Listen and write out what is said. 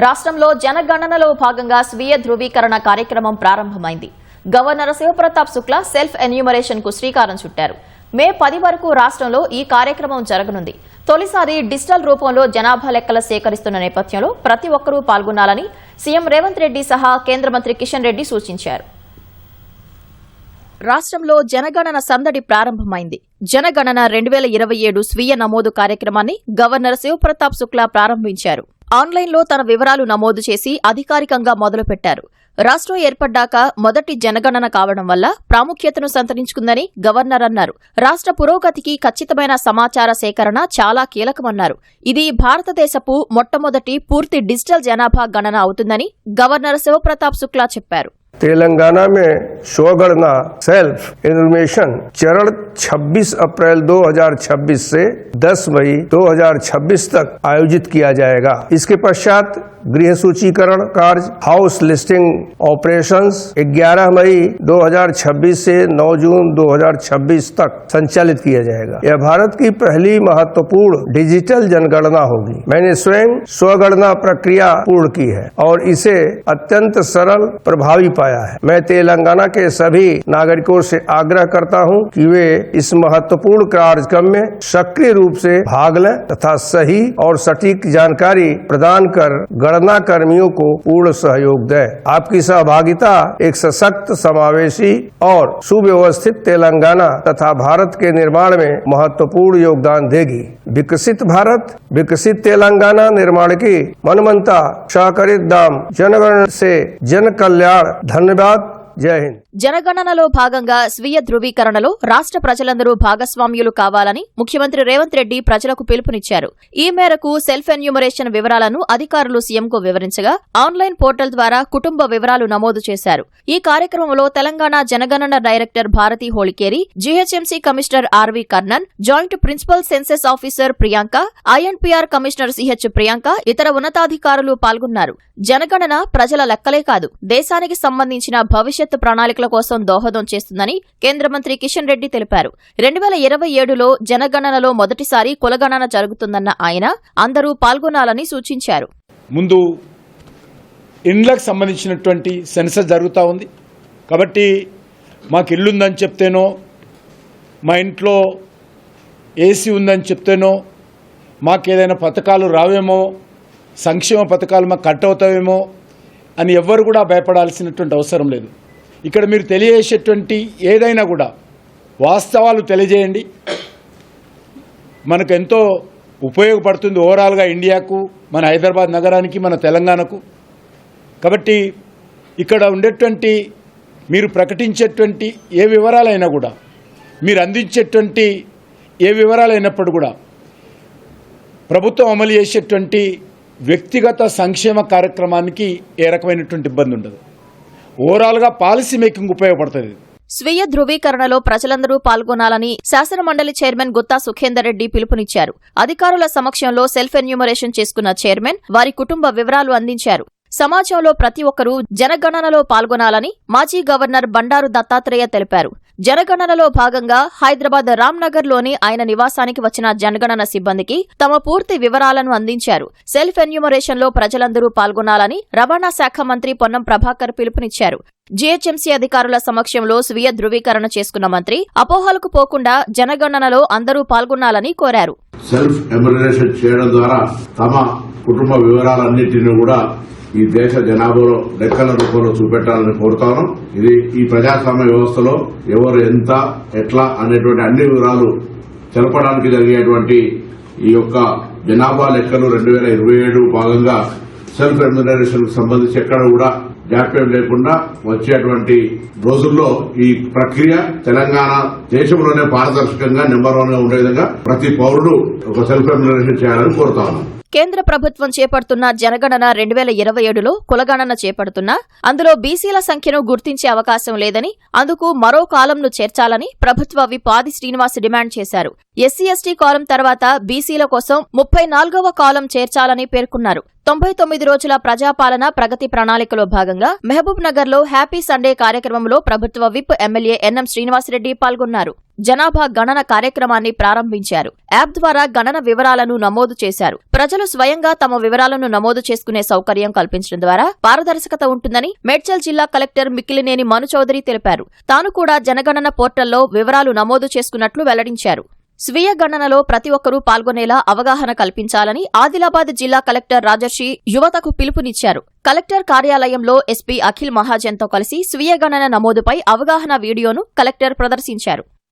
రాష్ట్రంలో జనగణనలో భాగంగా స్వీయ ధృవీకరణ కార్యక్రమం ప్రారంభమైంది. Governor Shiv Pratap Shukla self enumeration కు శ్రీకారం చుట్టారు. మే 10 వరకు రాష్ట్రంలో ఈ కార్యక్రమం జరగనుంది. తొలిసారి డిజిటల్ రూపంలో జనాభా లెక్కలు సేకరిస్తున్న నేపథ్యంలో ప్రతి ఒక్కరూ పాల్గొనాలని సీఎం రేవంత్ రెడ్డి సహా కేంద్ర మంత్రి కిషన్ రెడ్డి సూచించారు. రాష్ట్రంలో జనగణన సందడి ప్రారంభమైంది. జనగణన 2027 స్వీయ నమోదు కార్యక్రమాన్ని గవర్నర్ శివప్రతాప్ శుక్లా ప్రారంభించారు. ఆన్లైన్లో తన వివరాలు నమోదు చేసి అధికారికంగా మొదలుపెట్టారు. రాష్ట్రం ఏర్పడ్డాక మొదటి జనగణన కావడం వల్ల ప్రాముఖ్యతను సంతరించుకుందని గవర్నర్ అన్నారు. రాష్ట్ర పురోగతికి ఖచ్చితమైన సమాచార సేకరణ చాలా కీలకమన్నారు. ఇది భారతదేశపు మొట్టమొదటి పూర్తి డిజిటల్ జనాభా గణన అవుతుందని గవర్నర్ శివప్రతాప్ శుక్లా చెప్పారు. तेलंगाना में स्वगणना सेल्फ इन्फॉर्मेशन चरण 26 अप्रैल 2026 से 10 मई 2026 तक आयोजित किया जाएगा। इसके पश्चात गृह सूचीकरण कार्य हाउस लिस्टिंग ऑपरेशंस 11 मई 2026 से 9 जून 2026 तक संचालित किया जाएगा। यह भारत की पहली महत्वपूर्ण डिजिटल जनगणना होगी। मैंने स्वयं स्वगणना प्रक्रिया पूर्ण की है और इसे अत्यंत सरल प्रभावी पाया है। मैं तेलंगाना के सभी नागरिकों से आग्रह करता हूं कि वे इस महत्वपूर्ण कार्यक्रम में सक्रिय रूप से भाग लें तथा सही और सटीक जानकारी प्रदान कर गणना कर्मियों को पूर्ण सहयोग दें। आपकी सहभागिता एक सशक्त, समावेशी और सुव्यवस्थित तेलंगाना तथा भारत के निर्माण में महत्वपूर्ण योगदान देगी। विकसित भारत, विकसित तेलंगाना निर्माण की मनमंता सहकारित दाम जनगणना से जन कल्याण। धन्यवाद। जय हिंद। జనగణనలో భాగంగా స్వీయ ధృవీకరణలో రాష్ట్ర ప్రజలందరూ భాగస్వామ్యులు కావాలని ముఖ్యమంత్రి రేవంత్ రెడ్డి ప్రజలకు పిలుపునిచ్చారు. ఈ మేరకు సెల్ఫ్ ఎన్యూమరేషన్ వివరాలను అధికారులు సీఎంకు వివరించగా ఆన్లైన్ పోర్టల్ ద్వారా కుటుంబ వివరాలు నమోదు చేశారు. ఈ కార్యక్రమంలో తెలంగాణ జనగణన director Bharati Holikeri, GHMC commissioner RV Karnan, joint principal census officer Priyanka, INPR commissioner CH Priyanka, ఇతర ఉన్నతాధికారులు పాల్గొన్నారు. జనగణన ప్రజల లెక్కలే కాదు, దేశానికి సంబంధించిన భవిష్యత్తు ప్రణాళికల కోసం దోహదం చేస్తుందని కేంద్ర మంత్రి కిషన్ రెడ్డి తెలిపారు. 2027లో జనగణనలో మొదటిసారి కులగణన జరుగుతుందన్న ఆయన అందరూ పాల్గొనాలని సూచించారు. ముందు ఇండ్లకు సంబంధించినటువంటి సెన్సస్ జరుగుతూ ఉంది కాబట్టి మాకు ఇల్లుందని చెప్తేనో, మా ఇంట్లో ఏసీ ఉందని చెప్తేనో, మాకేదైనా పథకాలు రావేమో, సంక్షేమ పథకాలు మాకు కట్ అవుతావేమో అని ఎవ్వరు కూడా భయపడాల్సినటువంటి అవసరం లేదు. ఇక్కడ మీరు తెలియజేసేటువంటి ఏదైనా కూడా వాస్తవాలు తెలియజేయండి. మనకు ఎంతో ఉపయోగపడుతుంది ఓవరాల్గా ఇండియాకు, మన హైదరాబాద్ నగరానికి, మన తెలంగాణకు. కాబట్టి ఇక్కడ ఉండేటువంటి మీరు ప్రకటించేటువంటి ఏ వివరాలైనా కూడా, మీరు అందించేటువంటి ఏ వివరాలైనప్పుడు కూడా ప్రభుత్వం అమలు చేసేటువంటి వ్యక్తిగత సంక్షేమ కార్యక్రమానికి ఏ రకమైనటువంటి ఇబ్బంది ఉండదు. ఓవరాల్గా పాలసీ మేకింగ్ ఉపయోగపడుతుంది. స్వీయ ధృవీకరణలో ప్రజలందరూ పాల్గొనాలని శాసనమండలి చైర్మన్ గుత్తా సుఖేందర్ రెడ్డి పిలుపునిచ్చారు. అధికారుల సమక్షంలో సెల్ఫ్ ఎన్యూమరేషన్ చేసుకున్న చైర్మన్ వారి కుటుంబ వివరాలు అందించారు. సమాజంలో ప్రతి ఒక్కరూ జనగణనలో పాల్గొనాలని మాజీ గవర్నర్ బండారు దత్తాత్రేయ తెలిపారు. జనగణనలో భాగంగా హైదరాబాద్ రామ్నగర్లోని ఆయన నివాసానికి వచ్చిన జనగణన సిబ్బందికి తమ పూర్తి వివరాలను అందించారు. సెల్ఫ్ ఎన్యూమరేషన్లో ప్రజలందరూ పాల్గొనాలని రవాణా శాఖ మంత్రి పొన్నం ప్రభాకర్ పిలుపునిచ్చారు. జీహెచ్ఎంసీ అధికారుల సమక్షంలో స్వీయ ధృవీకరణ చేసుకున్న మంత్రి అపోహలకు పోకుండా జనగణనలో అందరూ పాల్గొనాలని కోరారు. సెల్ఫ్ ఎన్యూమరేషన్ చేయడం ద్వారా తమ కుటుంబ వివరాలన్నింటినీ కూడా ఈ దేశ జనాభాలో లెక్కల రూపంలో చూపెట్టాలని కోరుతాను. ఇది ఈ ప్రజాస్వామ్య వ్యవస్థలో ఎవరు ఎంత ఎట్లా అనేటువంటి అన్ని వివరాలు తెలపడానికి జరిగేటువంటి ఈ యొక్క జనాభా లెక్కలు 2027 భాగంగా సెల్ఫ్ ఎన్యూమరేషన్ కు సంబంధించి ఎక్కడ కూడా జాప్యం లేకుండా వచ్చేటువంటి రోజుల్లో ఈ ప్రక్రియ తెలంగాణ దేశంలోనే పారదర్శకంగా నెంబర్ 1 గా ఉండే విధంగా ప్రతి పౌరుడు ఒక సెల్ఫ్ ఎన్యూమరేషన్ చేయాలని కోరుతాను. కేంద్ర ప్రభుత్వం చేపడుతున్న జనగణన 2027లో కులగణన చేపడుతున్నా అందులో బీసీల సంఖ్యను గుర్తించే అవకాశం లేదని, అందుకు మరో కాలంను చేర్చాలని ప్రభుత్వ విప్ ఆది శ్రీనివాస్ డిమాండ్ చేశారు. ఎస్సీ ఎస్టీ కాలం తర్వాత బీసీల కోసం 34వ కాలం చేర్చాలని పేర్కొన్నారు. 99 రోజుల ప్రజాపాలన ప్రగతి ప్రణాళికలో భాగంగా మహబూబ్ నగర్ లో హ్యాపీ సండే కార్యక్రమంలో ప్రభుత్వ విప్ ఎమ్మెల్యే ఎన్ఎం శ్రీనివాసరెడ్డి పాల్గొన్నారు. జనాభా గణన కార్యక్రమాన్ని ప్రారంభించారు. యాప్ ద్వారా గణన వివరాలను నమోదు చేశారు. ప్రజలు స్వయంగా తమ వివరాలను నమోదు చేసుకునే సౌకర్యం కల్పించడం ద్వారా పారదర్శకత ఉంటుందని మేడ్చల్ జిల్లా కలెక్టర్ మిక్కిలినేని మను చౌదరి తెలిపారు. తాను కూడా జనగణన పోర్టల్లో వివరాలు నమోదు చేసుకున్నట్లు వెల్లడించారు. స్వీయ గణనలో ప్రతి ఒక్కరూ పాల్గొనేలా అవగాహన కల్పించాలని ఆదిలాబాద్ జిల్లా కలెక్టర్ రాజర్షి యువతకు పిలుపునిచ్చారు. కలెక్టర్ కార్యాలయంలో ఎస్పీ అఖిల్ మహాజన్తో కలిసి స్వీయ గణన నమోదుపై అవగాహన వీడియోను కలెక్టర్ ప్రదర్శించారు.